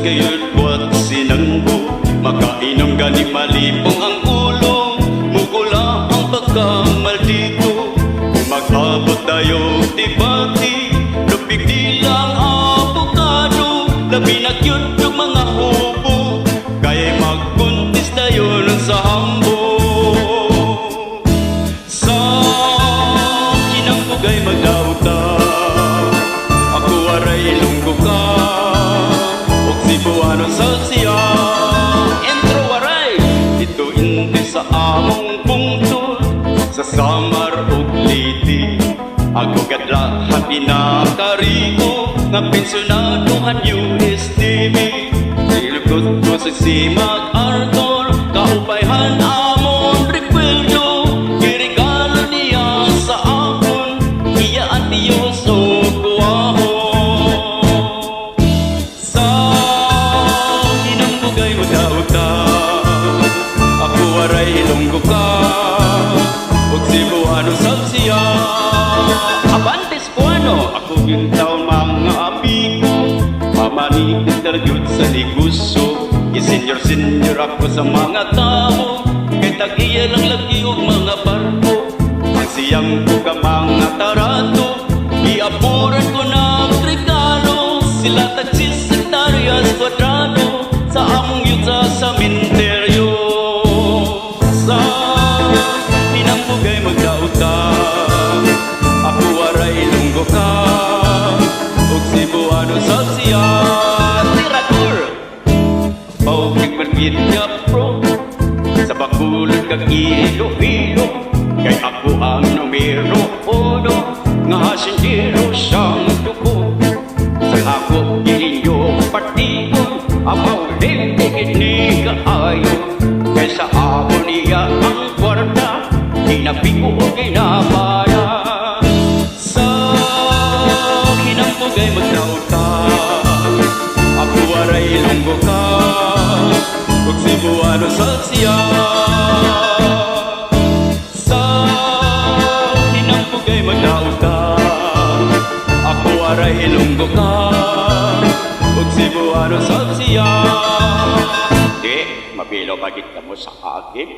kayod buhat sinanggo. Makainom gani malipong ang ulo, mukula ang pagkamaldito. Mag-abot tayo debate, lupig nilang abogado. Labi na cute yung mga hubo, kaya magkuntis tayo nun sa hambo. Sa kinambugay magdauta, ako aray lunggo ka, og Cebuano sa siya. Entro aray, dito hindi sa among pungtod, sa Samar ug Liti. Ako gadlahan pinakarigo, nga pensionadohan USDB. Silukot ko sa Simag Arthur, kaupayhan amon rekweldo. Giregalo niya sa akon, iya ang Diyos o kuwahon. Sa hinambugay mo dauta, ako aray ilonggo ka, og Cebuano sa siya. Abantes ko ano, ako yung taon mga amigo, mamanitin talagyod sa liguso. I-senior ako sa mga tao, kay tag-iya lang lagi og mga barko. Ang siyang ko ka mga tarato, iapuran ko na regalo. Sila tag-secretarias kwadrado, sa among yun sa sementeryo. Sa hinambugay magdauta, ako aray ilonggo ka, og Cebuano sa siya. Tirador paugig manbidya pro, sa bakulod kag ilo-ilo, kay ako ang numero uno, nga hasindero siyang tuko. Sa ako gilinyo partikon, apaw limtigid ni kaayo, kay sa ako niya ang kwarta, ginapiko o ginapaya. Sa hinambugay magdauta, ako aray ilonggo ka, og Cebuano sa siya. Sa hinambugay magdauta, ako aray ilonggo ka, og Cebuano sa siya. Di, mabilo bagit ka mo sa akin.